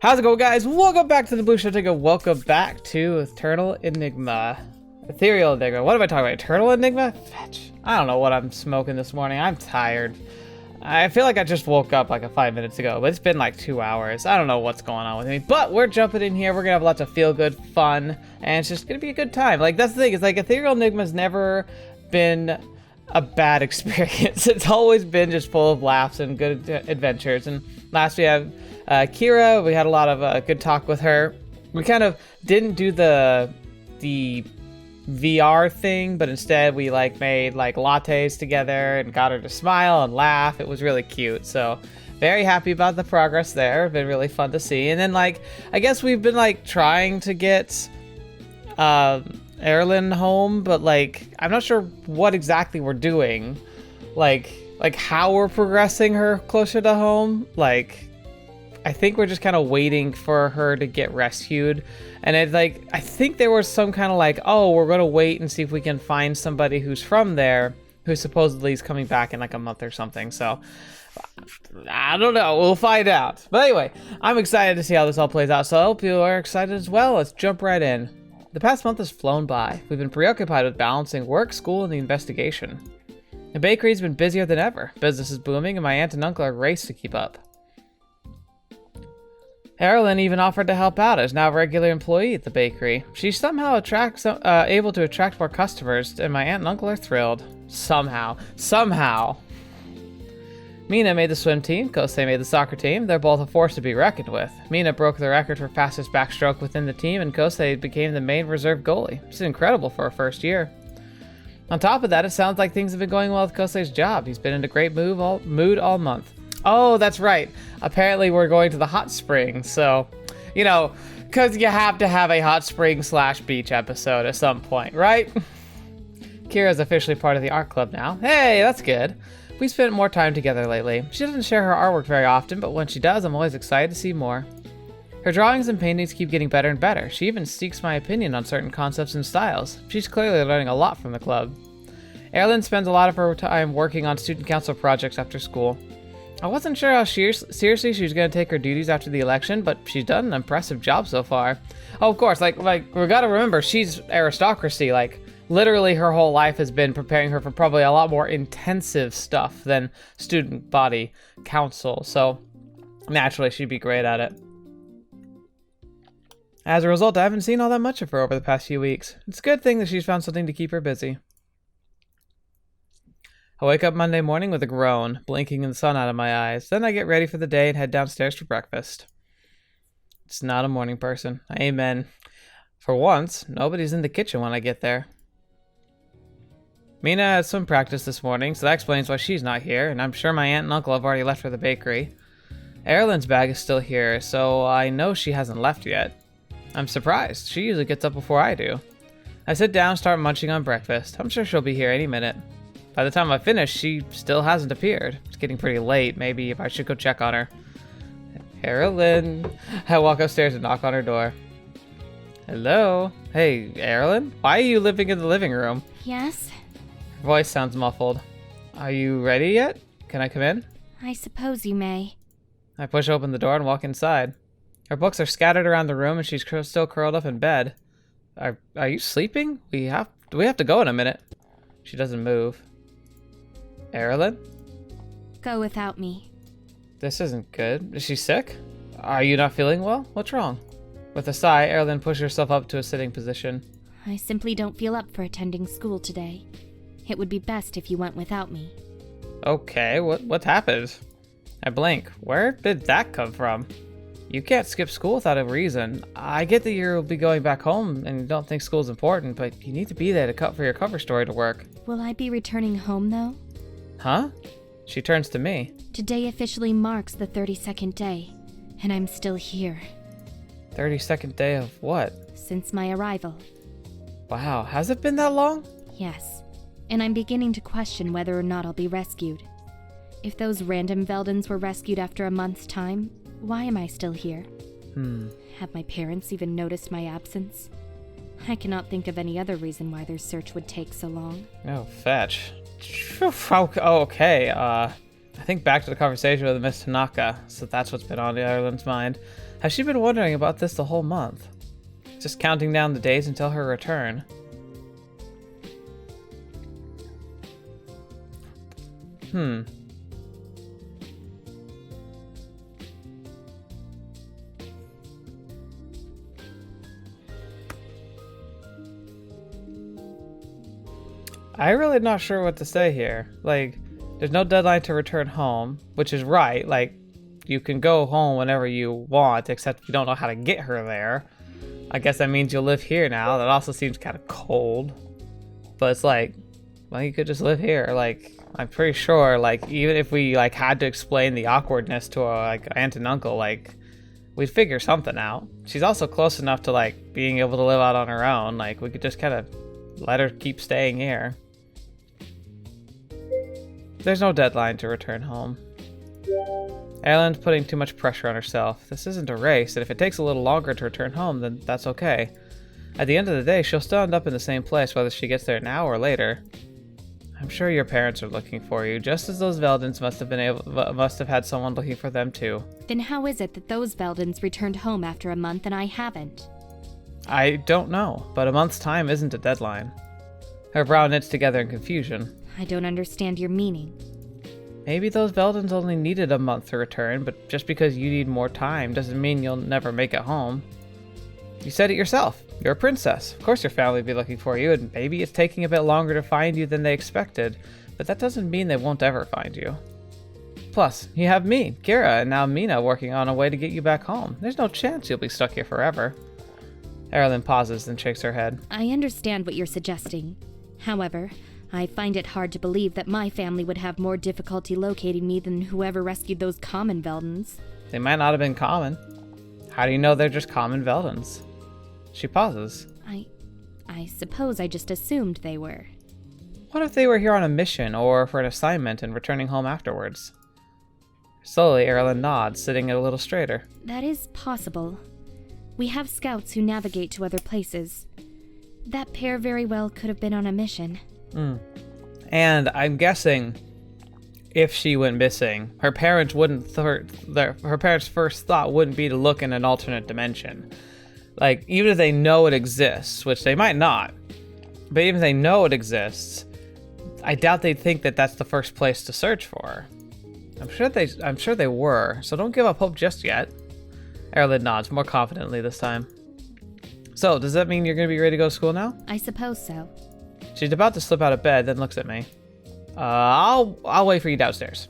How's it going, guys? Welcome back to TheBlueShifting and welcome back to Ethereal Enigma. Ethereal Enigma. What am I talking about? Ethereal Enigma? Fetch. I don't know what I'm smoking this morning. I'm tired. I feel like I just woke up like 5 minutes ago, but it's been like 2 hours. I don't know what's going on with me, but we're jumping in here. We're gonna have lots of feel-good fun, and it's just gonna be a good time. Like, that's the thing. It's like Ethereal Enigma's never been a bad experience. It's always been just full of laughs and good adventures. And last we had Kira. We had a lot of good talk with her. We kind of didn't do the VR thing, but instead we made lattes together and got her to smile and laugh. It was really cute. So very happy about the progress there. Been really fun to see. And then I guess we've been trying to get Erilynn home, but I'm not sure what exactly we're doing. Like how we're progressing her closer to home. I think we're just kind of waiting for her to get rescued. And it's I think there was some kind of oh, we're going to wait and see if we can find somebody who's from there who supposedly is coming back in a month or something. So I don't know. We'll find out. But anyway, I'm excited to see how this all plays out. So I hope you are excited as well. Let's jump right in. The past month has flown by. We've been preoccupied with balancing work, school, and the investigation. The bakery's been busier than ever. Business is booming, and my aunt and uncle are raced to keep up. Erilynn even offered to help out as now a regular employee at the bakery. She's somehow able to attract more customers, and my aunt and uncle are thrilled. Somehow. Mina made the swim team, Kosei made the soccer team. They're both a force to be reckoned with. Mina broke the record for fastest backstroke within the team, and Kosei became the main reserve goalie. It's incredible for her first year. On top of that, it sounds like things have been going well with Kosei's job. He's been in a great mood all month. Oh, that's right. Apparently we're going to the hot springs, so, because you have to have a hot spring / beach episode at some point, right? Kira's officially part of the art club now. Hey, that's good. We spent more time together lately. She doesn't share her artwork very often, but when she does, I'm always excited to see more. Her drawings and paintings keep getting better and better. She even seeks my opinion on certain concepts and styles. She's clearly learning a lot from the club. Erilynn spends a lot of her time working on student council projects after school. I wasn't sure how seriously she was going to take her duties after the election, but she's done an impressive job so far. Oh, of course, we gotta remember, she's aristocracy. Literally her whole life has been preparing her for probably a lot more intensive stuff than student body council, so naturally she'd be great at it. As a result, I haven't seen all that much of her over the past few weeks. It's a good thing that she's found something to keep her busy. I wake up Monday morning with a groan, blinking the sun out of my eyes. Then I get ready for the day and head downstairs for breakfast. It's not a morning person. Amen. For once, nobody's in the kitchen when I get there. Mina has swim practice this morning, so that explains why she's not here, and I'm sure my aunt and uncle have already left for the bakery. Erilynn's bag is still here, so I know she hasn't left yet. I'm surprised. She usually gets up before I do. I sit down and start munching on breakfast. I'm sure she'll be here any minute. By the time I finish, she still hasn't appeared. It's getting pretty late. Maybe if I should go check on her. Erilynn. I walk upstairs and knock on her door. Hello? Hey, Erilynn? Why are you living in the living room? Yes? Her voice sounds muffled. Are you ready yet? Can I come in? I suppose you may. I push open the door and walk inside. Her books are scattered around the room and she's still curled up in bed. Are you sleeping? We have to go in a minute. She doesn't move. Erilynn? Go without me. This isn't good. Is she sick? Are you not feeling well? What's wrong? With a sigh, Erilynn pushes herself up to a sitting position. I simply don't feel up for attending school today. It would be best if you went without me. Okay, what happened? I blink. Where did that come from? You can't skip school without a reason. I get that you'll be going back home and you don't think school's important, but you need to be there for your cover story to work. Will I be returning home, though? Huh? She turns to me. Today officially marks the 32nd day, and I'm still here. 32nd day of what? Since my arrival. Wow, has it been that long? Yes, and I'm beginning to question whether or not I'll be rescued. If those random Veldens were rescued after a month's time, why am I still here? Have my parents even noticed my absence? I cannot think of any other reason why their search would take so long. Oh, fetch. Oh, okay. I think back to the conversation with Miss Tanaka, so that's what's been on Erilynn's mind. Has she been wondering about this the whole month? Just counting down the days until her return. I'm really not sure what to say here. Like, there's no deadline to return home, which is right. Like, you can go home whenever you want, except you don't know how to get her there. I guess that means you'll live here now. That also seems kind of cold. But it's like, well, you could just live here. Like, I'm pretty sure, like, even if we, like, had to explain the awkwardness to our, like, aunt and uncle, like, we'd figure something out. She's also close enough to, like, being able to live out on her own. Like, we could just kind of let her keep staying here. There's no deadline to return home. Erilynn's putting too much pressure on herself. This isn't a race, and if it takes a little longer to return home, then that's okay. At the end of the day, she'll still end up in the same place whether she gets there now or later. I'm sure your parents are looking for you, just as those Vadens must have had someone looking for them too. Then how is it that those Vadens returned home after a month and I haven't? I don't know, but a month's time isn't a deadline. Her brow knits together in confusion. I don't understand your meaning. Maybe those Vadens only needed a month to return, but just because you need more time doesn't mean you'll never make it home. You said it yourself. You're a princess. Of course your family will be looking for you, and maybe it's taking a bit longer to find you than they expected, but that doesn't mean they won't ever find you. Plus, you have me, Kira, and now Mina working on a way to get you back home. There's no chance you'll be stuck here forever. Erilynn pauses and shakes her head. I understand what you're suggesting. However, I find it hard to believe that my family would have more difficulty locating me than whoever rescued those common Vadens. They might not have been common. How do you know they're just common Vadens? She pauses. I suppose I just assumed they were. What if they were here on a mission or for an assignment and returning home afterwards? Slowly, Erilynn nods, sitting a little straighter. That is possible. We have scouts who navigate to other places. That pair very well could have been on a mission. And I'm guessing if she went missing, her parents her parents' first thought wouldn't be to look in an alternate dimension. Like, even if they know it exists, which they might not, but even if they know it exists, I doubt they'd think that that's the first place to search for. I'm sure they were, so don't give up hope just yet. Erilynn nods, more confidently this time. So, does that mean you're going to be ready to go to school now? I suppose so. She's about to slip out of bed, then looks at me. I'll wait for you downstairs.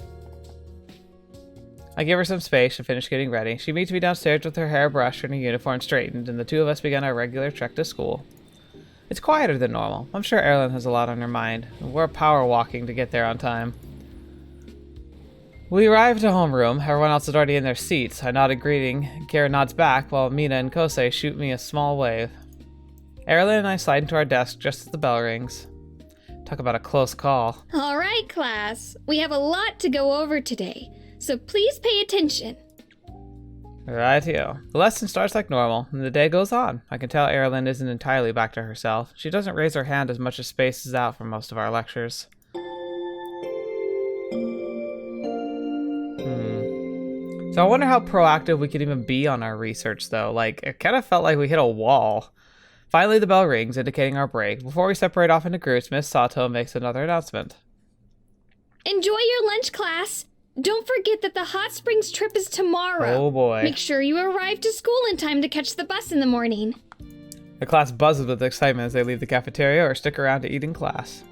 I give her some space and finish getting ready. She meets me downstairs with her hair brushed and her uniform straightened, and the two of us begin our regular trek to school. It's quieter than normal. I'm sure Erilynn has a lot on her mind. We're power walking to get there on time. We arrive to homeroom. Everyone else is already in their seats. I nod a greeting. Kira nods back, while Mina and Kosei shoot me a small wave. Erilynn and I slide into our desk just as the bell rings. Talk about a close call. All right, class. We have a lot to go over today, so please pay attention. Rightio. The lesson starts like normal, and the day goes on. I can tell Erilynn isn't entirely back to herself. She doesn't raise her hand as much as spaces out from most of our lectures. So I wonder how proactive we could even be on our research, though. Like, it kind of felt like we hit a wall. Finally, the bell rings, indicating our break. Before we separate off into groups, Miss Sato makes another announcement. Enjoy your lunch, class. Don't forget that the hot springs trip is tomorrow. Oh boy. Make sure you arrive to school in time to catch the bus in the morning. The class buzzes with excitement as they leave the cafeteria or stick around to eat in class.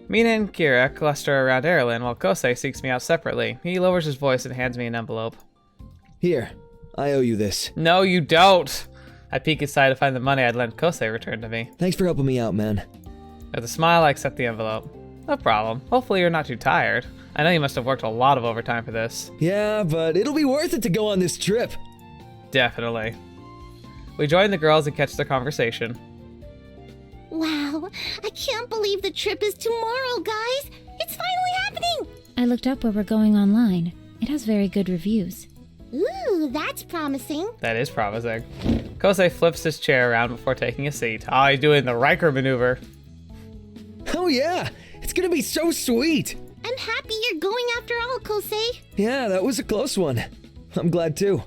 Mina and Kira cluster around Erilynn while Kosei seeks me out separately. He lowers his voice and hands me an envelope. Here, I owe you this. No, you don't! I peek inside to find the money I'd lent Kosei returned to me. Thanks for helping me out, man. With a smile, I accept the envelope. No problem. Hopefully you're not too tired. I know you must have worked a lot of overtime for this. Yeah, but it'll be worth it to go on this trip. Definitely. We join the girls and catch their conversation. Wow, I can't believe the trip is tomorrow, guys. It's finally happening. I looked up where we're going online. It has very good reviews. Ooh, that's promising. That is promising. Kosei flips his chair around before taking a seat. Oh, he's doing the Riker maneuver. Oh yeah, it's gonna be so sweet. I'm happy you're going after all, Kosei. Yeah, that was a close one. I'm glad too.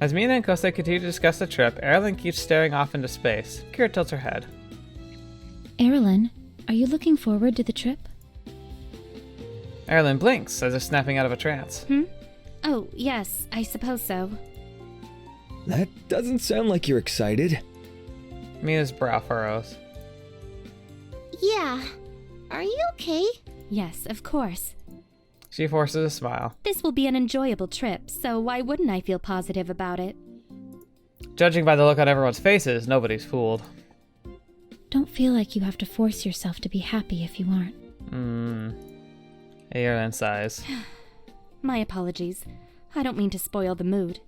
As Mina and Kosei continue to discuss the trip, Erilynn keeps staring off into space. Kira tilts her head. Erilynn, are you looking forward to the trip? Erilynn blinks as if snapping out of a trance. Oh, yes, I suppose so. That doesn't sound like you're excited. Mina's brow furrows. Yeah. Are you okay? Yes, of course. She forces a smile. This will be an enjoyable trip, so why wouldn't I feel positive about it? Judging by the look on everyone's faces, nobody's fooled. Don't feel like you have to force yourself to be happy if you aren't. Erilynn sighs. My apologies. I don't mean to spoil the mood.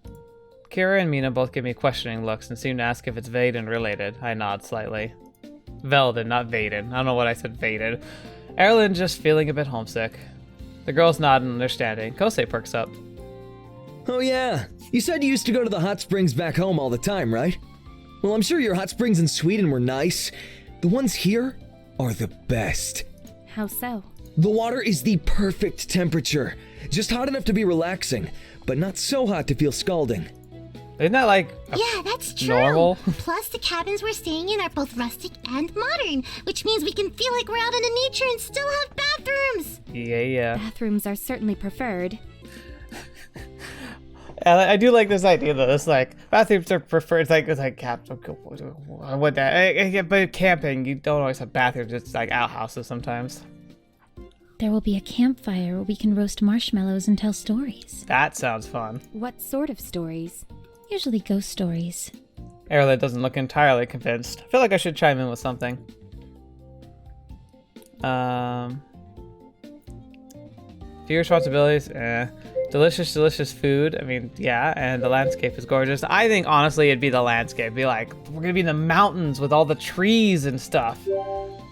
Kira and Mina both give me questioning looks and seem to ask if it's Vaden related. I nod slightly. Veldin, not Vaden. I don't know what I said Vaden. Erilynn just feeling a bit homesick. The girls nod in understanding. Kosei perks up. Oh yeah, you said you used to go to the hot springs back home all the time, right? Well, I'm sure your hot springs in Sweden were nice. The ones here are the best. How so? The water is the perfect temperature. Just hot enough to be relaxing, but not so hot to feel scalding. Isn't that like Yeah, that's true. normal? Plus, the cabins we're staying in are both rustic and modern, which means we can feel like we're out in the nature and still have bathrooms. Yeah. Bathrooms are certainly preferred. And I do like this idea though. It's like bathrooms are preferred. It's like what that. But camping, you don't always have bathrooms. It's like outhouses sometimes. There will be a campfire where we can roast marshmallows and tell stories. That sounds fun. What sort of stories? Usually ghost stories. Erilynn doesn't look entirely convinced. I feel like I should chime in with something. Few responsibilities, delicious food. I mean, yeah, and the landscape is gorgeous. I think honestly it'd be the landscape. It'd be like, we're gonna be in the mountains with all the trees and stuff.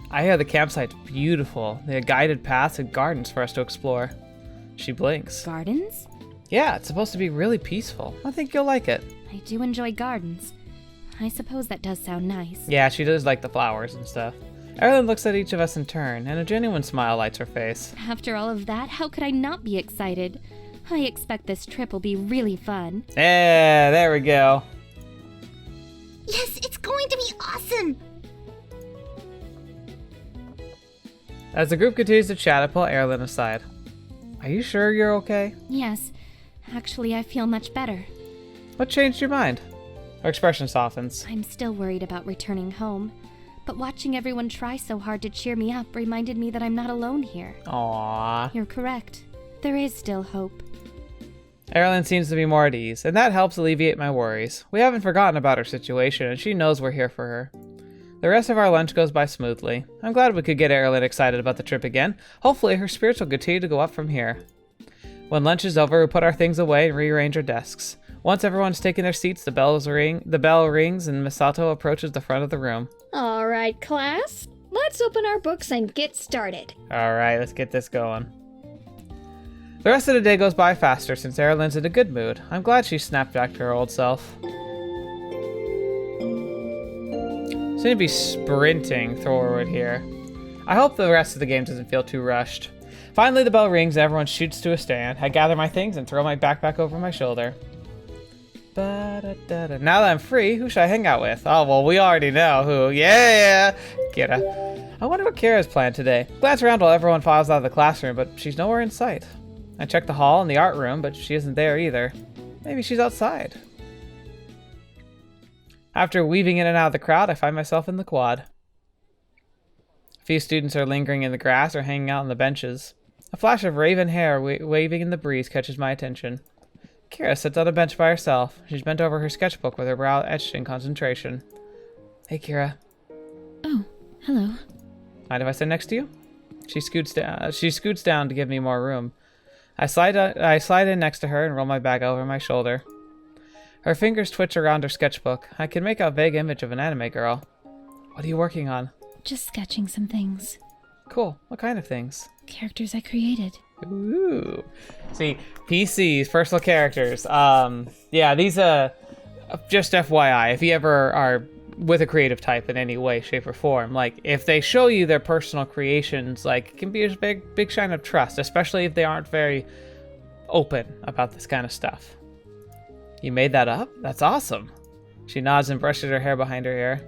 I hear the campsite's beautiful. They have guided paths and gardens for us to explore. She blinks. Gardens? Yeah, it's supposed to be really peaceful. I think you'll like it. I do enjoy gardens. I suppose that does sound nice. Yeah, she does like the flowers and stuff. Erilynn looks at each of us in turn, and a genuine smile lights her face. After all of that, how could I not be excited? I expect this trip will be really fun. Yeah, there we go. Yes, it's going to be awesome. As the group continues to chat, I pull Erilynn aside. Are you sure you're okay? Yes, actually I feel much better. What changed your mind? Her expression softens. I'm still worried about returning home, but watching everyone try so hard to cheer me up reminded me that I'm not alone here. Aww. You're correct. There is still hope. Erilynn seems to be more at ease, and that helps alleviate my worries. We haven't forgotten about her situation, and she knows we're here for her. The rest of our lunch goes by smoothly. I'm glad we could get Erilynn excited about the trip again. Hopefully her spirits will continue to go up from here. When lunch is over, we put our things away and rearrange our desks. Once everyone's taken their seats, the bell rings and Misato approaches the front of the room. All right, class. Let's open our books and get started. Alright, let's get this going. The rest of the day goes by faster since Erilynn's in a good mood. I'm glad she snapped back to her old self. Seem to be sprinting forward here. I hope the rest of the game doesn't feel too rushed. Finally, the bell rings and everyone shoots to a stand. I gather my things and throw my backpack over my shoulder. Now that I'm free, who should I hang out with? Oh, well, we already know who. Yeah, Kira. I wonder what Kira's planned today. Glance around while everyone files out of the classroom, but she's nowhere in sight. I check the hall and the art room, but she isn't there either. Maybe she's outside. After weaving in and out of the crowd, I find myself in the quad. A few students are lingering in the grass or hanging out on the benches. A flash of raven hair waving in the breeze catches my attention. Kira sits on a bench by herself. She's bent over her sketchbook with her brow etched in concentration. Hey, Kira. Oh, hello. Mind if I sit next to you? She scoots down to give me more room. I slide in next to her and roll my bag over my shoulder. Her fingers twitch around her sketchbook. I can make out a vague image of an anime girl. What are you working on? Just sketching some things. Cool. What kind of things? Characters I created. Ooh. See, PCs, personal characters. Yeah, these just FYI, if you ever are with a creative type in any way, shape, or form, like if they show you their personal creations, like it can be a big sign of trust, especially if they aren't very open about this kind of stuff. You made that up? That's awesome. She nods and brushes her hair behind her ear.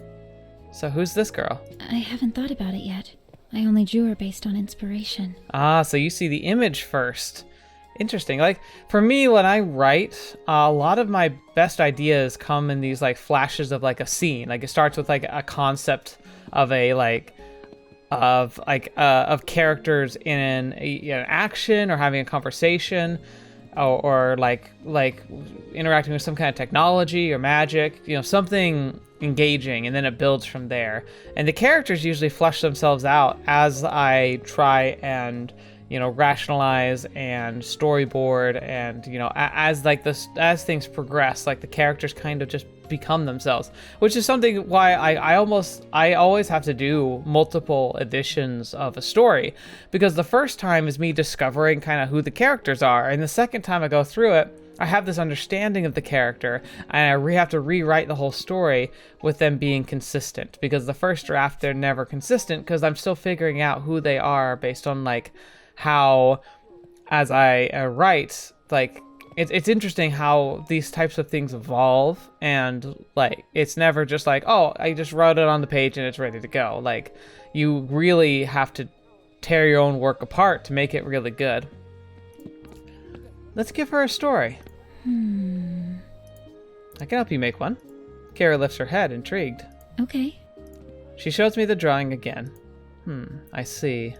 So who's this girl? I haven't thought about it yet. I only drew her based on inspiration. Ah, so you see the image first. Interesting. Like, for me, when I write, a lot of my best ideas come in these, like, flashes of, like, a scene. Like, it starts with, like, a concept of a, like, of characters in an action or having a conversation, or like interacting with some kind of technology or magic, something engaging, and then it builds from there. And the characters usually flesh themselves out as I try and rationalize and storyboard, and as things progress, like the characters kind of just become themselves, which is something why I always have to do multiple editions of a story, because the first time is me discovering kind of who the characters are, and the second time I go through it, I have this understanding of the character, and I have to rewrite the whole story with them being consistent, because the first draft, they're never consistent because I'm still figuring out who they are based on like how, as I write, like it's interesting how these types of things evolve, and like it's never just like, oh, I just wrote it on the page and it's ready to go. Like, you really have to tear your own work apart to make it really good. Let's give her a story. I can help you make one. Kara lifts her head, intrigued. Okay. She shows me the drawing again. I see.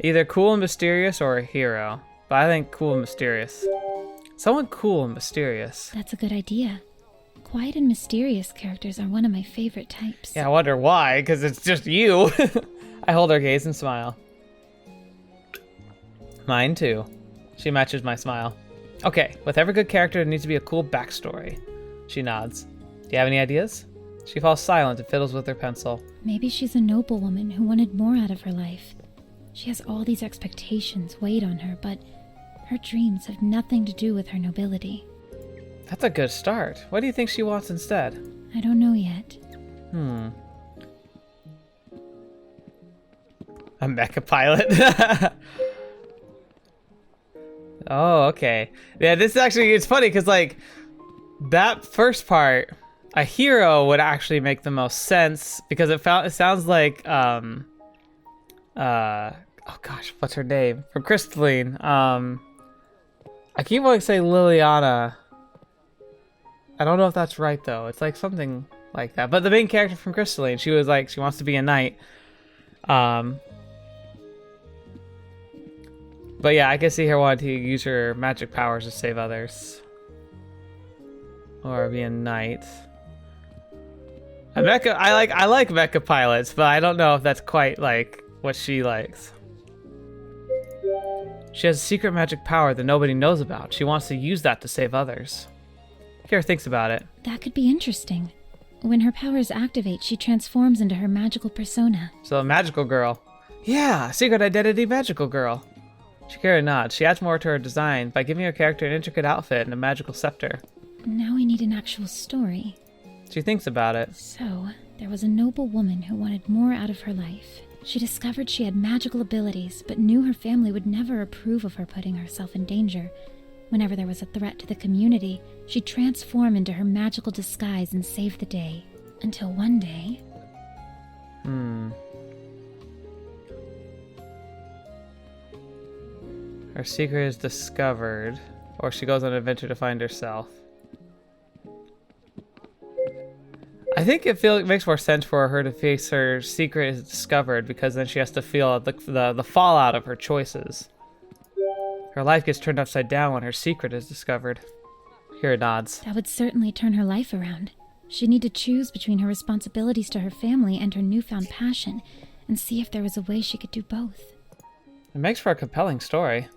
Either cool and mysterious or a hero. But I think cool and mysterious. Someone cool and mysterious. That's a good idea. Quiet and mysterious characters are one of my favorite types. Yeah, I wonder why, because it's just you. I hold her gaze and smile. Mine too. She matches my smile. Okay, with every good character, there needs to be a cool backstory. She nods. Do you have any ideas? She falls silent and fiddles with her pencil. Maybe she's a noblewoman who wanted more out of her life. She has all these expectations weighed on her, but her dreams have nothing to do with her nobility. That's a good start. What do you think she wants instead? I don't know yet. A mecha pilot. Oh, okay. Yeah, this is actually, it's funny because like that first part, a hero would actually make the most sense, because it sounds like oh gosh, what's her name? From Crystalline. I keep wanting to say Liliana. I don't know if that's right though. It's like something like that. But the main character from Crystalline, she was like, she wants to be a knight. But yeah, I can see her wanting to use her magic powers to save others. Or be a knight. I like mecha pilots, but I don't know if that's quite like what she likes. She has a secret magic power that nobody knows about. She wants to use that to save others. Kara thinks about it. That could be interesting. When her powers activate, she transforms into her magical persona. So a magical girl. Yeah, secret identity magical girl. Shakira nods. She adds more to her design by giving her character an intricate outfit and a magical scepter. Now we need an actual story. She thinks about it. So, there was a noble woman who wanted more out of her life. She discovered she had magical abilities, but knew her family would never approve of her putting herself in danger. Whenever there was a threat to the community, she'd transform into her magical disguise and save the day. Until one day... Her secret is discovered, or she goes on an adventure to find herself. I think it makes more sense for her to face her secret is discovered, because then she has to feel the fallout of her choices. Her life gets turned upside down when her secret is discovered. Kira nods. That would certainly turn her life around. She'd need to choose between her responsibilities to her family and her newfound passion, and see if there was a way she could do both. It makes for a compelling story.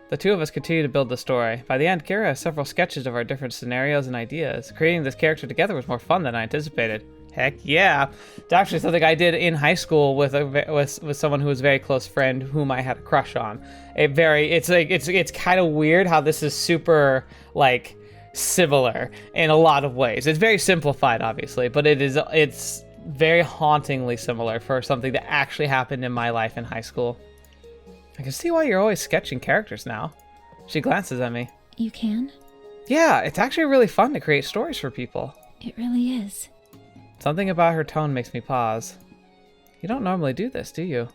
The two of us continue to build the story. By the end, Kira has several sketches of our different scenarios and ideas. Creating this character together was more fun than I anticipated. Heck yeah! It's actually something I did in high school with someone who was a very close friend whom I had a crush on. It's kind of weird how this is super like similar in a lot of ways. It's very simplified, obviously, but it's very hauntingly similar for something that actually happened in my life in high school. I can see why you're always sketching characters now. She glances at me. You can? Yeah, it's actually really fun to create stories for people. It really is. Something about her tone makes me pause. You don't normally do this, do you?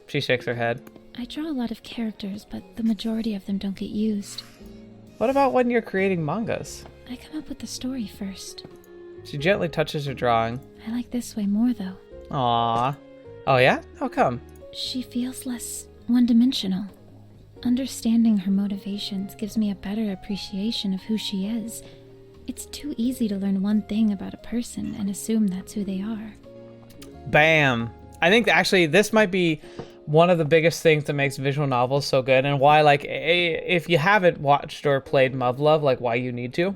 She shakes her head. I draw a lot of characters, but the majority of them don't get used. What about when you're creating mangas? I come up with the story first. She gently touches her drawing. I like this way more, though. Aww. Oh yeah? How come? She feels less one-dimensional. Understanding her motivations gives me a better appreciation of who she is. It's too easy to learn one thing about a person and assume that's who they are. Bam. I think actually this might be one of the biggest things that makes visual novels so good, and why, like, if you haven't watched or played Muv-Luv, like, why you need to.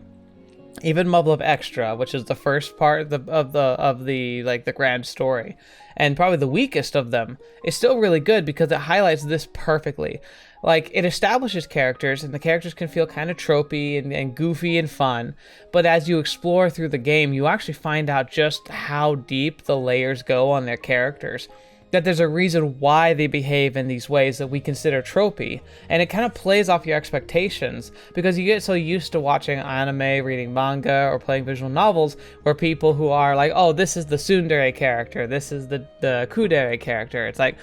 Even Muv-Luv Extra, which is the first part of the like the grand story, and probably the weakest of them, is still really good because it highlights this perfectly. Like, it establishes characters, and the characters can feel kind of tropey and goofy and fun, but as you explore through the game, you actually find out just how deep the layers go on their characters. That there's a reason why they behave in these ways that we consider tropey, and it kind of plays off your expectations, because you get so used to watching anime, reading manga, or playing visual novels, where people who are like, oh, this is the tsundere character, this is the kudere character. It's like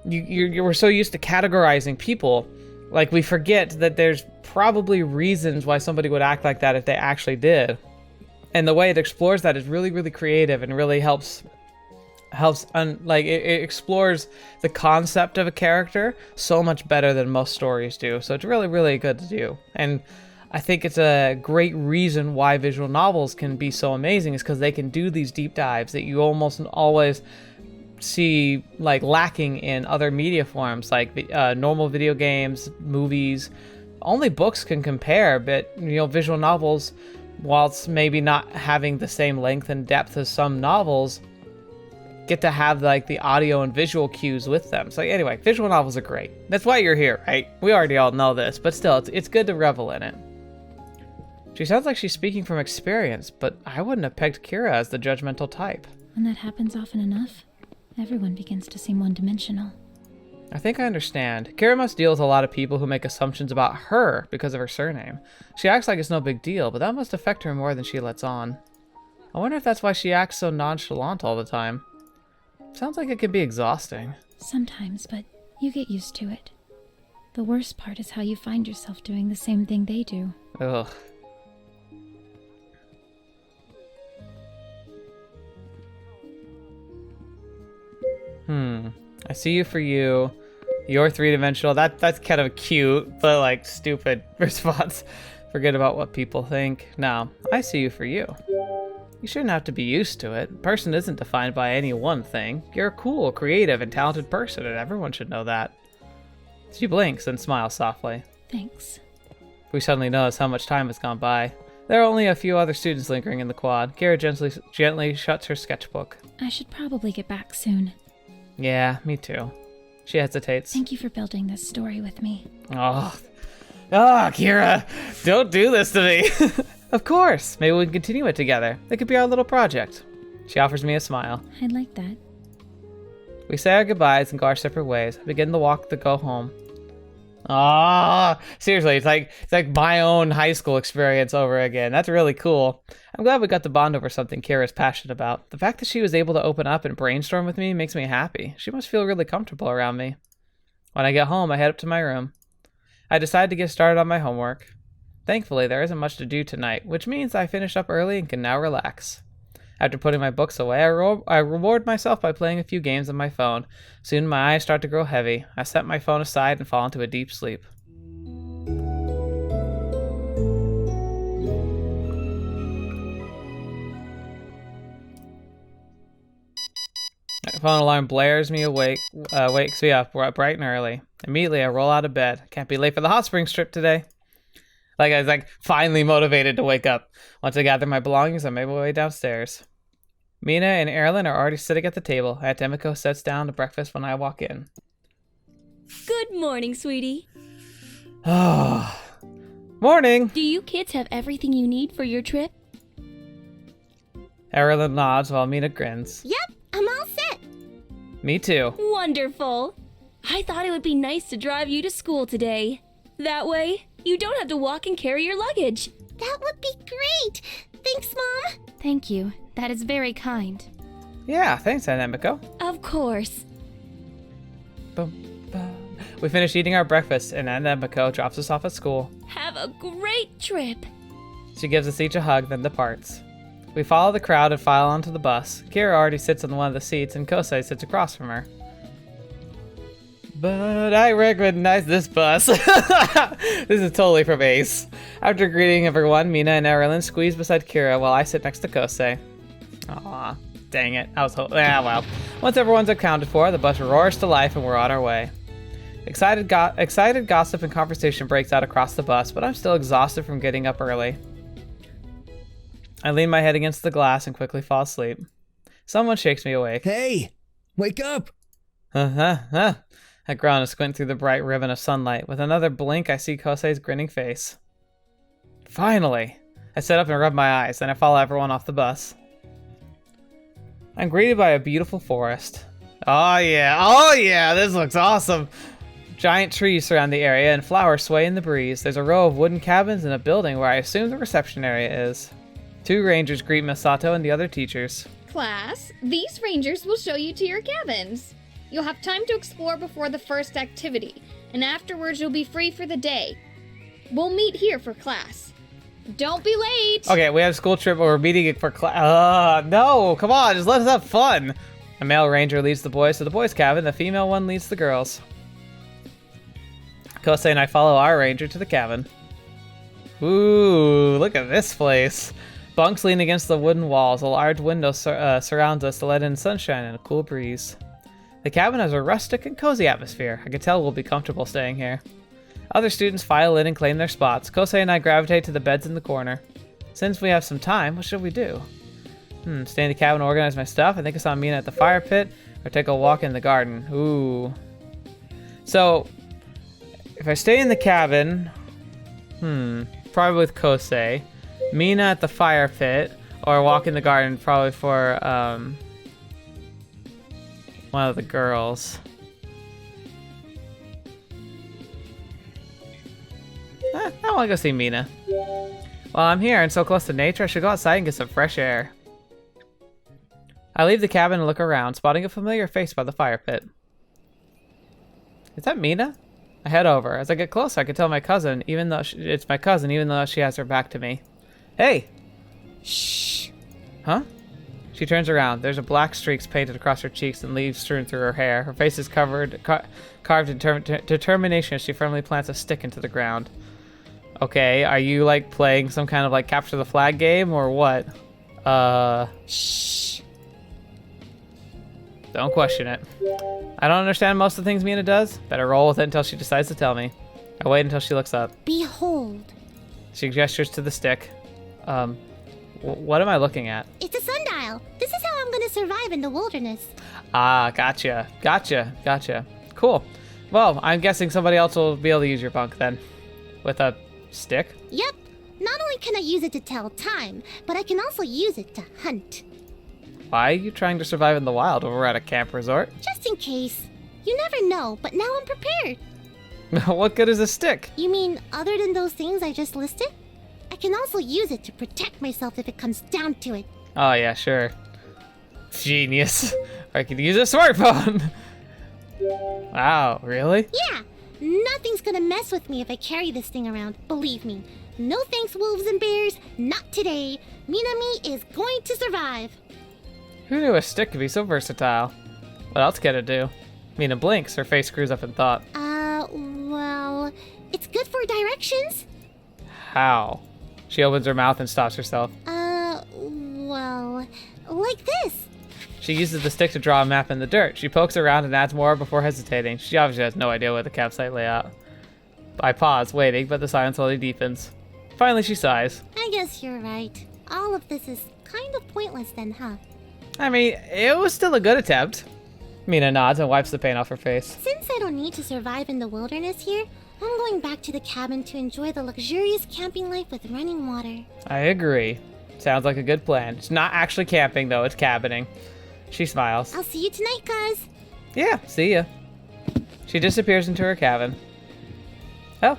we're so used to categorizing people, like we forget that there's probably reasons why somebody would act like that if they actually did. And the way it explores that is really, really creative and really helps it explores the concept of a character so much better than most stories do. So it's really, really good to do. And I think it's a great reason why visual novels can be so amazing, is because they can do these deep dives that you almost always see like lacking in other media forms, like normal video games, movies. Only books can compare, but visual novels, whilst maybe not having the same length and depth as some novels, get to have like the audio and visual cues with them. So anyway, visual novels are great. That's why you're here, right? We already all know this, but still, it's good to revel in it. She sounds like she's speaking from experience, but I wouldn't have pegged Kira as the judgmental type. When that happens often enough, everyone begins to seem one-dimensional. I think I understand. Kira must deal with a lot of people who make assumptions about her because of her surname. She acts like it's no big deal, but that must affect her more than she lets on. I wonder if that's why she acts so nonchalant all the time. Sounds like it could be exhausting. Sometimes, but you get used to it. The worst part is how you find yourself doing the same thing they do. Ugh. I see you for you. You're three-dimensional. That's kind of cute, but like stupid response. Forget about what people think. No, I see you for you. You shouldn't have to be used to it. A person isn't defined by any one thing. You're a cool, creative, and talented person, and everyone should know that. She blinks and smiles softly. Thanks. We suddenly notice how much time has gone by. There are only a few other students lingering in the quad. Kira gently shuts her sketchbook. I should probably get back soon. Yeah, me too. She hesitates. Thank you for building this story with me. Oh, Kira, don't do this to me. Of course. Maybe we can continue it together. It could be our little project. She offers me a smile. I'd like that. We say our goodbyes and go our separate ways. I begin the walk to go home. Seriously, it's like my own high school experience over again. That's really cool. I'm glad we got to bond over something Kira's passionate about. The fact that she was able to open up and brainstorm with me makes me happy. She must feel really comfortable around me. When I get home, I head up to my room. I decide to get started on my homework. Thankfully, there isn't much to do tonight, which means I finished up early and can now relax. After putting my books away, I reward myself by playing a few games on my phone. Soon my eyes start to grow heavy. I set my phone aside and fall into a deep sleep. My phone alarm blares me wakes me up bright and early. Immediately, I roll out of bed. Can't be late for the hot springs trip today. I was finally motivated to wake up. Once I gather my belongings, I made my way downstairs. Mina and Erilynn are already sitting at the table. Aunt Emiko sets down to breakfast when I walk in. Good morning, sweetie. Morning. Do you kids have everything you need for your trip? Erilynn nods while Mina grins. Yep, I'm all set. Me too. Wonderful. I thought it would be nice to drive you to school today. That way, you don't have to walk and carry your luggage. That would be great. Thanks, Mom. Thank you. That is very kind. Yeah, thanks, Anemiko. Of course. Boom, boom. We finish eating our breakfast, and Anemiko drops us off at school. Have a great trip. She gives us each a hug, then departs. We follow the crowd and file onto the bus. Kira already sits on one of the seats, and Kosei sits across from her. But I recognize this bus. This is totally from Ace. After greeting everyone, Mina and Erilynn squeeze beside Kira while I sit next to Kosei. Aw, dang it. Well. Once everyone's accounted for, the bus roars to life and we're on our way. Excited gossip and conversation breaks out across the bus, but I'm still exhausted from getting up early. I lean my head against the glass and quickly fall asleep. Someone shakes me awake. Hey, wake up! I groan and squint through the bright ribbon of sunlight. With another blink, I see Kosei's grinning face. Finally! I sit up and rub my eyes, then I follow everyone off the bus. I'm greeted by a beautiful forest. Oh yeah, this looks awesome! Giant trees surround the area and flowers sway in the breeze. There's a row of wooden cabins and a building where I assume the reception area is. 2 rangers greet Misato and the other teachers. Class, these rangers will show you to your cabins. You'll have time to explore before the first activity, and afterwards you'll be free for the day. We'll meet here for class. Don't be late! Okay, we have a school trip, but we're meeting for class. No, come on, just let us have fun! A male ranger leads the boys to the boys' cabin, the female one leads the girls. Kosei and I follow our ranger to the cabin. Ooh, look at this place. Bunks lean against the wooden walls. A large window surrounds us to let in sunshine and a cool breeze. The cabin has a rustic and cozy atmosphere. I can tell we'll be comfortable staying here. Other students file in and claim their spots. Kosei and I gravitate to the beds in the corner. Since we have some time, what should we do? Stay in the cabin and organize my stuff. I think I saw Mina at the fire pit, or take a walk in the garden. Ooh. So, if I stay in the cabin, probably with Kosei. Mina at the fire pit, or walk in the garden, probably for one of the girls. I want to go see Mina. While I'm here and so close to nature, I should go outside and get some fresh air. I leave the cabin and look around, spotting a familiar face by the fire pit. Is that Mina? I head over. As I get closer, I can tell my cousin, even though it's my cousin, even though she has her back to me. Hey! Shh! Huh? She turns around. There's a black streaks painted across her cheeks and leaves strewn through her hair. Her face is carved in determination as she firmly plants a stick into the ground. Okay, are you like playing some kind of like capture the flag game or what? Shh! Don't question it. I don't understand most of the things Mina does. Better roll with it until she decides to tell me. I wait until she looks up. Behold. She gestures to the stick. What am I looking at? It's a sundial. This is how I'm gonna survive in the wilderness. Ah, gotcha. Cool. Well, I'm guessing somebody else will be able to use your bunk then. With a stick? Yep. Not only can I use it to tell time, but I can also use it to hunt. Why are you trying to survive in the wild when we're at a camp resort? Just in case. You never know, but now I'm prepared. What good is a stick? You mean other than those things I just listed? I can also use it to protect myself if it comes down to it. Oh yeah, sure. Genius. I could use a smartphone. Wow, really? Yeah. Nothing's gonna mess with me if I carry this thing around, believe me. No thanks, wolves and bears. Not today. Minami is going to survive. Who knew a stick could be so versatile? What else can it do? Mina blinks, her face screws up in thought. Well, it's good for directions. How? She opens her mouth and stops herself. Well, like this. She uses the stick to draw a map in the dirt. She pokes around and adds more before hesitating. She obviously has no idea what the campsite layout. I pause, waiting, but the silence slowly deepens. Finally, she sighs. I guess you're right. All of this is kind of pointless then, huh? I mean, it was still a good attempt. Mina nods and wipes the paint off her face. Since I don't need to survive in the wilderness here, I'm going back to the cabin to enjoy the luxurious camping life with running water. I agree. Sounds like a good plan. It's not actually camping, though. It's cabining. She smiles. I'll see you tonight, cuz. Yeah, see ya. She disappears into her cabin. Oh,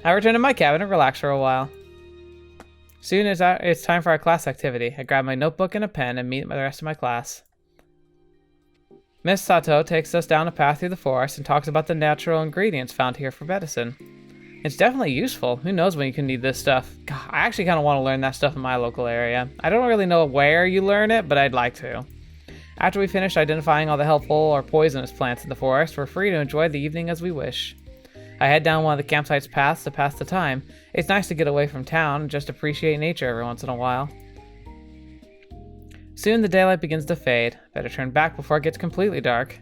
I return to my cabin and relax for a while. Soon as it's time for our class activity. I grab my notebook and a pen and meet the rest of my class. Miss Sato takes us down a path through the forest and talks about the natural ingredients found here for medicine. It's definitely useful. Who knows when you can need this stuff. God, I actually kind of want to learn that stuff in my local area. I don't really know where you learn it, but I'd like to. After we finish identifying all the helpful or poisonous plants in the forest, we're free to enjoy the evening as we wish. I head down one of the campsite's paths to pass the time. It's nice to get away from town and just appreciate nature every once in a while. Soon the daylight begins to fade. Better turn back before it gets completely dark.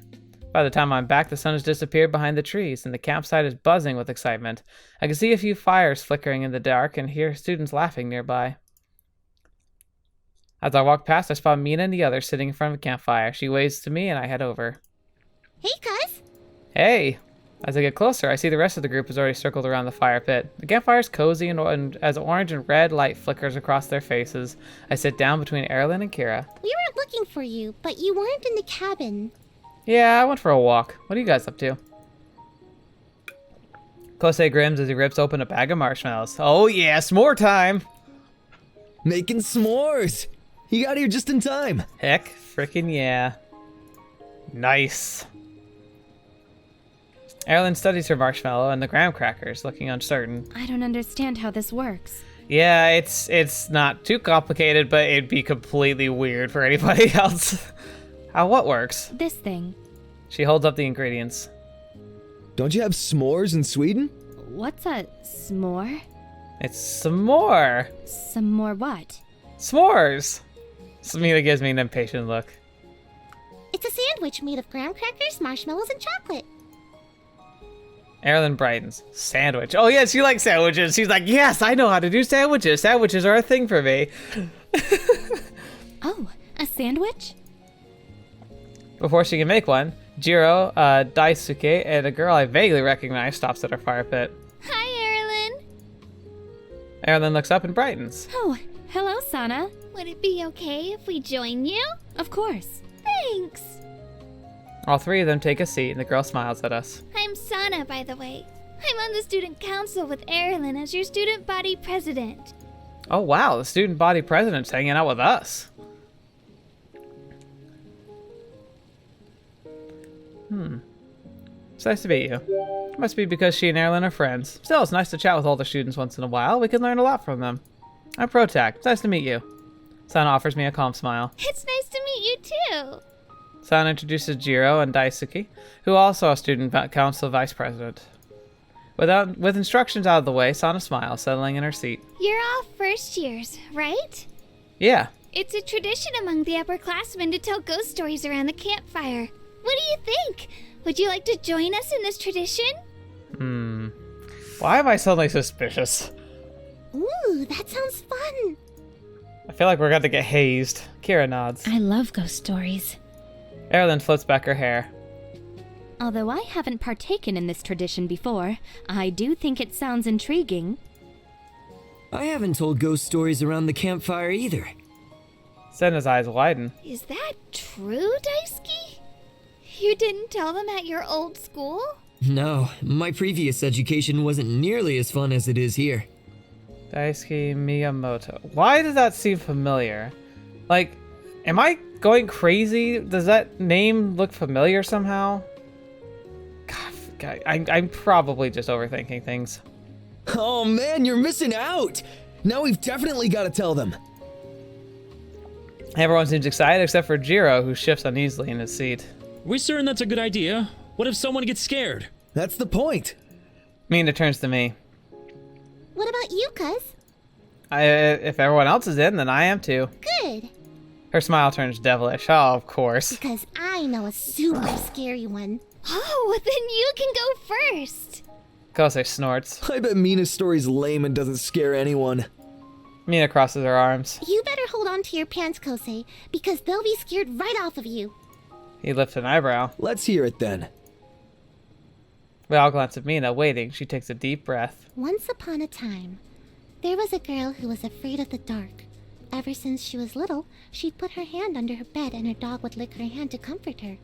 By the time I'm back, the sun has disappeared behind the trees, and the campsite is buzzing with excitement. I can see a few fires flickering in the dark and hear students laughing nearby. As I walk past, I spot Mina and the others sitting in front of a campfire. She waves to me, and I head over. Hey, cuz. Hey! As I get closer, I see the rest of the group is already circled around the fire pit. The campfire is cozy, and as orange and red light flickers across their faces, I sit down between Erilynn and Kira. We were looking for you, but you weren't in the cabin. Yeah, I went for a walk. What are you guys up to? Kosei grins as he rips open a bag of marshmallows. Oh yeah, s'more time! Making s'mores! You got here just in time. Heck, frickin' yeah. Nice. Erilynn studies her marshmallow and the graham crackers, looking uncertain. I don't understand how this works. Yeah, it's not too complicated, but it'd be completely weird for anybody else. What works? This thing. She holds up the ingredients. Don't you have s'mores in Sweden? What's a s'more? It's some more. Some more what? S'mores. Samina gives me an impatient look. It's a sandwich made of graham crackers, marshmallows, and chocolate. Erilynn brightens. Sandwich. Oh yes, you like sandwiches. She's like, yes, I know how to do sandwiches. Sandwiches are a thing for me. Oh, a sandwich? Before she can make one, Jiro, Daisuke, and a girl I vaguely recognize stops at our fire pit. Hi, Erilynn. Erilynn looks up and brightens. Oh, hello, Sana. Would it be okay if we join you? Of course. Thanks. All three of them take a seat, and the girl smiles at us. I'm Sana, by the way. I'm on the student council with Erilynn as your student body president. Oh wow, the student body president's hanging out with us. It's nice to meet you. Must be because she and Erilynn are friends. Still, it's nice to chat with older students once in a while. We can learn a lot from them. I'm Protag. It's nice to meet you. Sana offers me a calm smile. It's nice to meet you too. Sana introduces Jiro and Daisuke, who also are student council vice president. With instructions out of the way, Sana smiles, settling in her seat. You're all first years, right? Yeah. It's a tradition among the upperclassmen to tell ghost stories around the campfire. What do you think? Would you like to join us in this tradition? Why am I suddenly suspicious? Ooh, that sounds fun. I feel like we're going to get hazed. Kira nods. I love ghost stories. Erilynn flips back her hair. Although I haven't partaken in this tradition before, I do think it sounds intriguing. I haven't told ghost stories around the campfire either. Senna's eyes widen. Is that true, Daisuke? You didn't tell them at your old school? No, my previous education wasn't nearly as fun as it is here. Daisuke Miyamoto. Why does that seem familiar? Like, am I going crazy? Does that name look familiar somehow? God, I'm probably just overthinking things. Oh man, you're missing out! Now we've definitely got to tell them. Everyone seems excited except for Jiro, who shifts uneasily in his seat. We certain that's a good idea? What if someone gets scared? That's the point. Mina turns to me. What about you, cuz? If everyone else is in, then I am too. Good. Her smile turns devilish. Oh, of course. Because I know a super scary one. Oh, then you can go first. Kosei snorts. I bet Mina's story's lame and doesn't scare anyone. Mina crosses her arms. You better hold on to your pants, Kosei, because they'll be scared right off of you. He lifts an eyebrow. Let's hear it then. We all glance at Mina, waiting. She takes a deep breath. Once upon a time, there was a girl who was afraid of the dark. Ever since she was little, she'd put her hand under her bed and her dog would lick her hand to comfort her.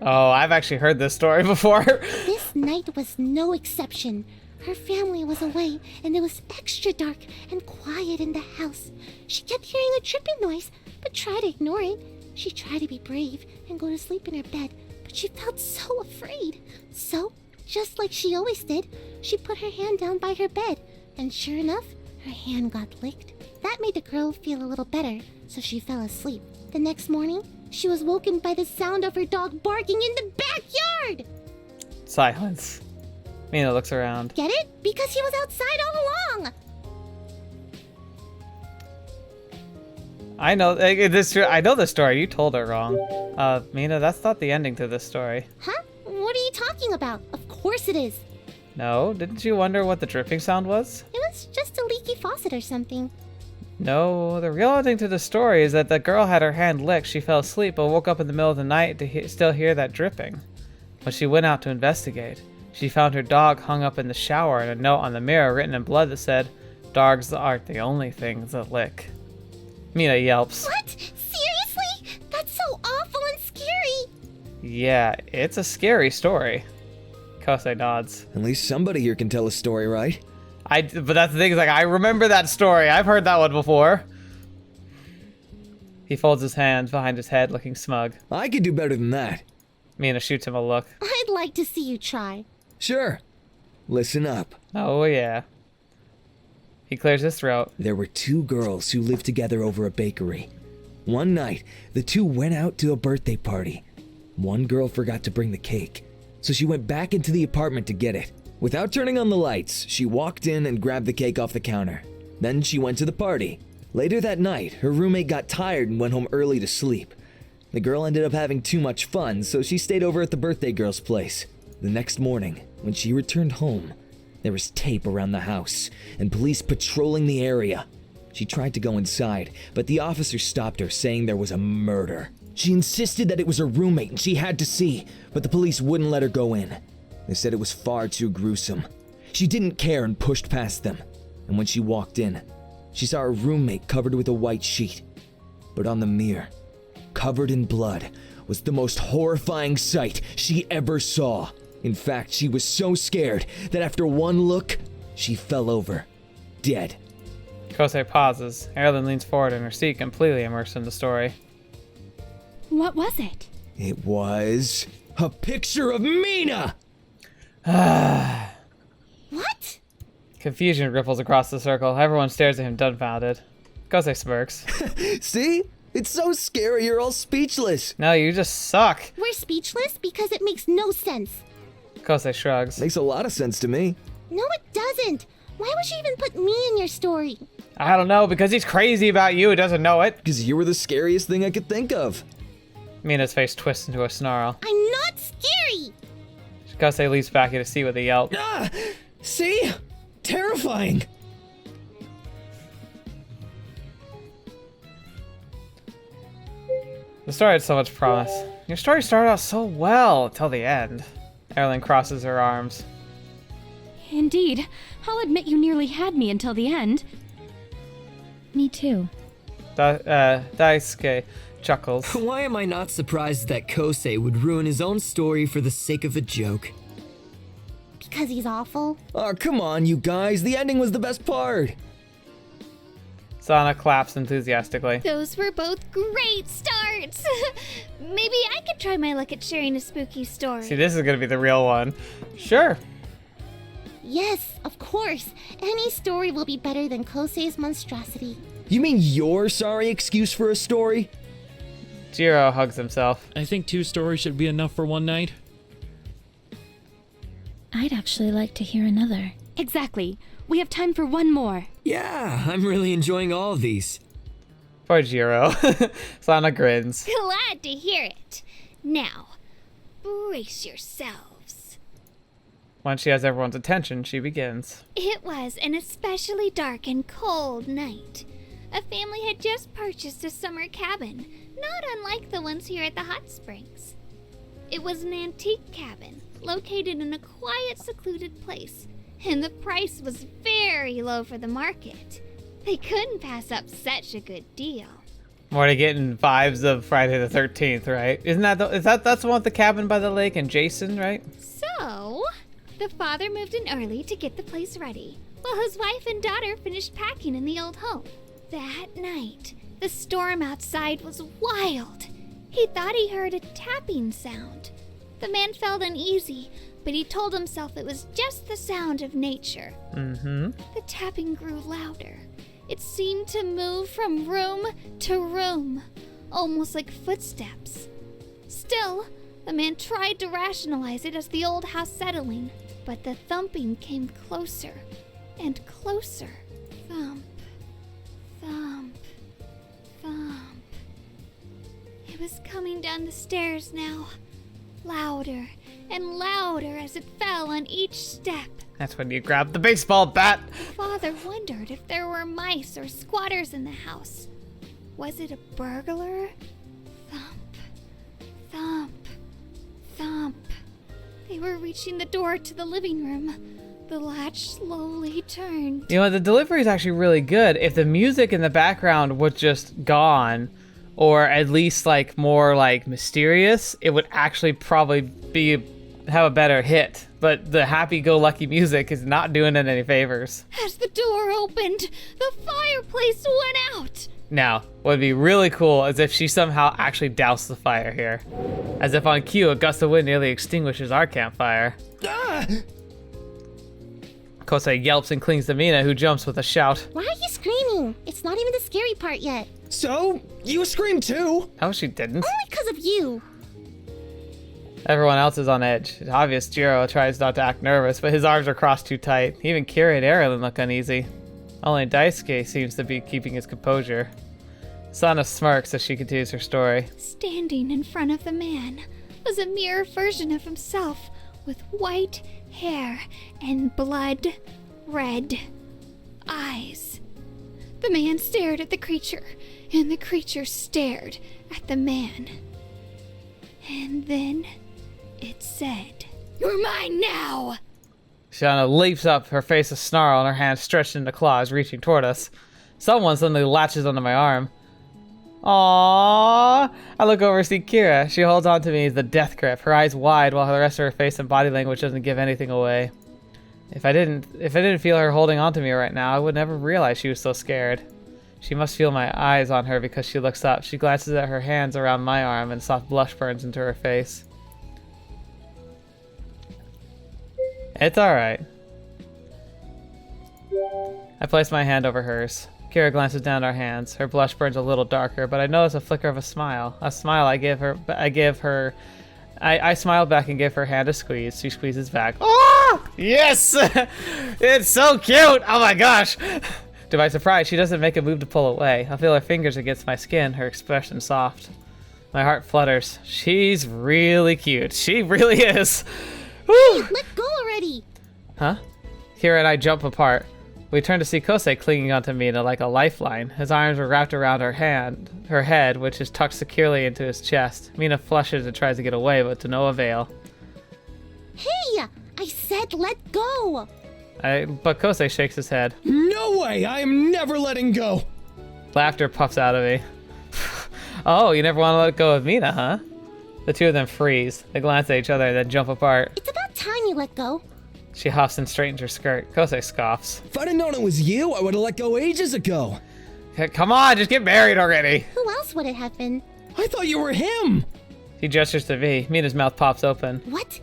Oh, I've actually heard this story before. This night was no exception. Her family was away, and it was extra dark and quiet in the house. She kept hearing a tripping noise, but tried to ignore it. She tried to be brave and go to sleep in her bed, but she felt so afraid. So, just like she always did, she put her hand down by her bed, and sure enough, her hand got licked. That made the girl feel a little better, so she fell asleep. The next morning, she was woken by the sound of her dog barking in the backyard! Silence. Mina looks around. Get it? Because he was outside all along! I know this. I know the story. You told her wrong. Mina, that's not the ending to this story. Huh? What are you talking about? Of course it is. No, didn't you wonder what the dripping sound was? It was just a leaky faucet or something. No, the real ending to the story is that the girl had her hand licked. She fell asleep but woke up in the middle of the night to still hear that dripping. When she went out to investigate, she found her dog hung up in the shower and a note on the mirror written in blood that said, "Dogs aren't the only things that lick." Mina yelps. What? Seriously? That's so awful and scary. Yeah, it's a scary story. Kosei nods. At least somebody here can tell a story, right? But that's the thing, is like, I remember that story. I've heard that one before. He folds his hands behind his head, looking smug. I could do better than that. Mina shoots him a look. I'd like to see you try. Sure. Listen up. Oh, yeah. He clears his throat. There were two girls who lived together over a bakery. One night, the two went out to a birthday party. One girl forgot to bring the cake, so she went back into the apartment to get it. Without turning on the lights, she walked in and grabbed the cake off the counter. Then she went to the party. Later that night, her roommate got tired and went home early to sleep. The girl ended up having too much fun, so she stayed over at the birthday girl's place. The next morning, when she returned home, there was tape around the house and police patrolling the area. She tried to go inside, but the officer stopped her, saying there was a murder. She insisted that it was her roommate and she had to see, but the police wouldn't let her go in. They said it was far too gruesome. She didn't care and pushed past them. And when she walked in, she saw her roommate covered with a white sheet. But on the mirror, covered in blood, was the most horrifying sight she ever saw. In fact, she was so scared that after one look, she fell over, dead. Kosei pauses. Erilynn leans forward in her seat, completely immersed in the story. What was it? It was a picture of Mina! What? Confusion ripples across the circle. Everyone stares at him dumbfounded. Kosei smirks. See? It's so scary you're all speechless. No, you just suck. We're speechless because it makes no sense. Kosei shrugs. Makes a lot of sense to me. No, it doesn't. Why would you even put me in your story? I don't know, because he's crazy about you. He doesn't know it. Because you were the scariest thing I could think of. Mina's face twists into a snarl. I'm not scary. Kosei leaps back in his seat with a yelp. Ah! See? Terrifying! The story had so much promise. Your story started out so well until the end. Erilynn crosses her arms. Indeed. I'll admit you nearly had me until the end. Me too. Daisuke chuckles. Why am I not surprised that Kosei would ruin his own story for the sake of a joke? Because he's awful. Oh, come on, you guys. The ending was the best part. Sana claps enthusiastically. Those were both great starts. Maybe I could try my luck at sharing a spooky story. See, this is gonna be the real one. Sure. Yes, of course. Any story will be better than Kosei's monstrosity. You mean your sorry excuse for a story? Jiro hugs himself. I think 2 stories should be enough for one night. I'd actually like to hear another. Exactly. We have time for one more. Yeah, I'm really enjoying all of these. Poor Jiro. Sana grins. Glad to hear it. Now, brace yourselves. Once she has everyone's attention, she begins. It was an especially dark and cold night. A family had just purchased a summer cabin, not unlike the ones here at the hot springs. It was an antique cabin, located in a quiet, secluded place, and the price was very low for the market. They couldn't pass up such a good deal. I'm already getting vibes of Friday the 13th, right? Isn't that that's the one with the cabin by the lake and Jason, right? So, the father moved in early to get the place ready, while his wife and daughter finished packing in the old home. That night, the storm outside was wild. He thought he heard a tapping sound. The man felt uneasy, but he told himself it was just the sound of nature. Mm-hmm. The tapping grew louder. It seemed to move from room to room, almost like footsteps. Still, the man tried to rationalize it as the old house settling, but the thumping came closer and closer. Thump, thump, thump. It was coming down the stairs now, louder and louder as it fell on each step. That's when you grab the baseball bat. Father wondered if there were mice or squatters in the house. Was it a burglar? Thump, thump, thump. They were reaching the door to the living room. The latch slowly turned. You know, the delivery is actually really good. If the music in the background was just gone, or at least like more like mysterious, it would actually probably have a better hit. But the happy-go-lucky music is not doing it any favors. As the door opened, the fireplace went out. Now, what would be really cool is if she somehow actually doused the fire here. As if on cue, a gust of wind nearly extinguishes our campfire. Ah! Kosei yelps and clings to Mina, who jumps with a shout. Why are you screaming? It's not even the scary part yet. So, you screamed too? Oh, she didn't. Only because of you. Everyone else is on edge. It's obvious Jiro tries not to act nervous, but his arms are crossed too tight. Even Kira and Erilynn look uneasy. Only Daisuke seems to be keeping his composure. Sana smirks as she continues her story. Standing in front of the man was a mirror version of himself with white hair and blood-red eyes. The man stared at the creature, and the creature stared at the man. And then it said, "You're mine now!" Shana leaps up, her face a snarl and her hands stretched into claws, reaching toward us. Someone suddenly latches onto my arm. Aww! I look over to see Kira. She holds on to me as the death grip, her eyes wide while the rest of her face and body language doesn't give anything away. If I didn't feel her holding on to me right now, I would never realize she was so scared. She must feel my eyes on her because she looks up. She glances at her hands around my arm and soft blush burns into her face. It's alright. I place my hand over hers. Kira glances down our hands. Her blush burns a little darker, but I notice a flicker of a smile. A smile I smile back and give her hand a squeeze. She squeezes back. Oh! Yes! It's so cute! Oh my gosh! To my surprise, she doesn't make a move to pull away. I feel her fingers against my skin, her expression soft. My heart flutters. She's really cute. She really is. Woo! Let go already. Huh? Kira and I jump apart. We turn to see Kosei clinging onto Mina like a lifeline. His arms are wrapped around her head, which is tucked securely into his chest. Mina flushes and tries to get away, but to no avail. Hey, I said let go. But Kosei shakes his head. No way! I am never letting go! Laughter puffs out of me. Oh, you never want to let go of Mina, huh? The two of them freeze. They glance at each other and then jump apart. It's about time you let go. She huffs and straightens her skirt. Kosei scoffs. If I'd have known it was you, I would have let go ages ago. Come on, just get married already. Who else would it have been? I thought you were him! He gestures to me. Mina's mouth pops open. What?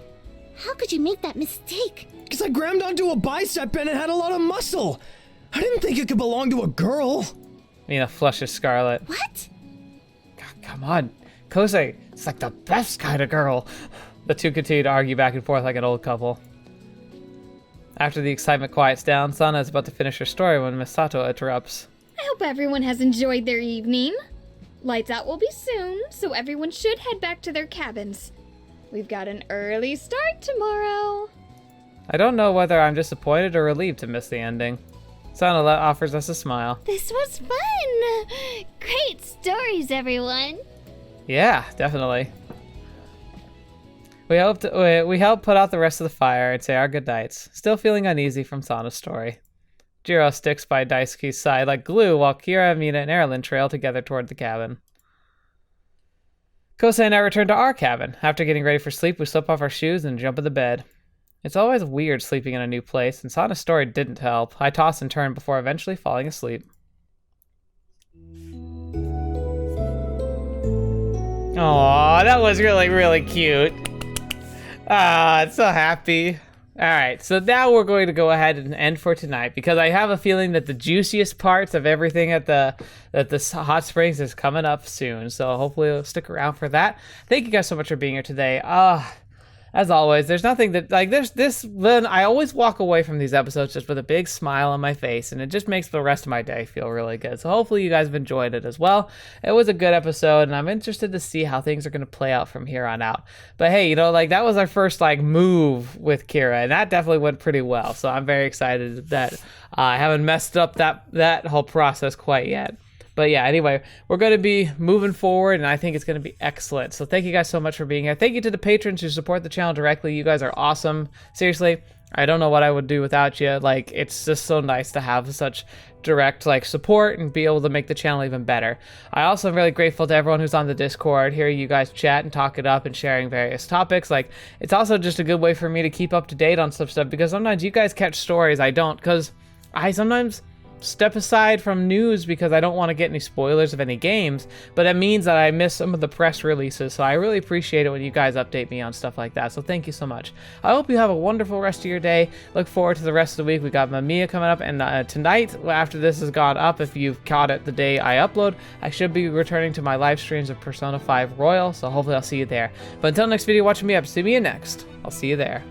How could you make that mistake? Because I grammed onto a bicep and it had a lot of muscle. I didn't think it could belong to a girl. Mina flushes scarlet. What? God, come on. Kosei, it's like the best kind of girl. The two continue to argue back and forth like an old couple. After the excitement quiets down, Sana is about to finish her story when Misato interrupts. I hope everyone has enjoyed their evening. Lights out will be soon, so everyone should head back to their cabins. We've got an early start tomorrow. I don't know whether I'm disappointed or relieved to miss the ending. Sana offers us a smile. This was fun! Great stories, everyone! Yeah, definitely. We help put out the rest of the fire and say our goodnights. Still feeling uneasy from Sana's story. Jiro sticks by Daisuke's side like glue while Kira, Mina, and Erilynn trail together toward the cabin. Kosei and I return to our cabin. After getting ready for sleep, we slip off our shoes and jump in the bed. It's always weird sleeping in a new place, and Sana's story didn't help. I toss and turn before eventually falling asleep. Aww, that was really, really cute. Ah, it's so happy. Alright, so now we're going to go ahead and end for tonight because I have a feeling that the juiciest parts of everything at the hot springs is coming up soon. So hopefully you'll stick around for that. Thank you guys so much for being here today. As always, there's nothing that, like, then I always walk away from these episodes just with a big smile on my face, and it just makes the rest of my day feel really good. So hopefully you guys have enjoyed it as well. It was a good episode, and I'm interested to see how things are going to play out from here on out. But hey, you know, like, that was our first, like, move with Kira, and that definitely went pretty well. So I'm very excited that I haven't messed up that whole process quite yet. But yeah, anyway, we're going to be moving forward, and I think it's going to be excellent. So thank you guys so much for being here. Thank you to the patrons who support the channel directly. You guys are awesome. Seriously, I don't know what I would do without you. Like, it's just so nice to have such direct, like, support and be able to make the channel even better. I also am really grateful to everyone who's on the Discord, hearing you guys chat and talk it up and sharing various topics. Like, it's also just a good way for me to keep up to date on some stuff, because sometimes you guys catch stories I don't, because I sometimes step aside from news because I don't want to get any spoilers of any games, but that means that I miss some of the press releases, so I really appreciate it when you guys update me on stuff like that, so thank you so much. I hope you have a wonderful rest of your day. Look forward to the rest of the week. We got Mamiya coming up, and tonight, after this has gone up, if you've caught it the day I upload, I should be returning to my live streams of Persona 5 Royal, so hopefully I'll see you there. But until next video, watching me up, see me next. I'll see you there.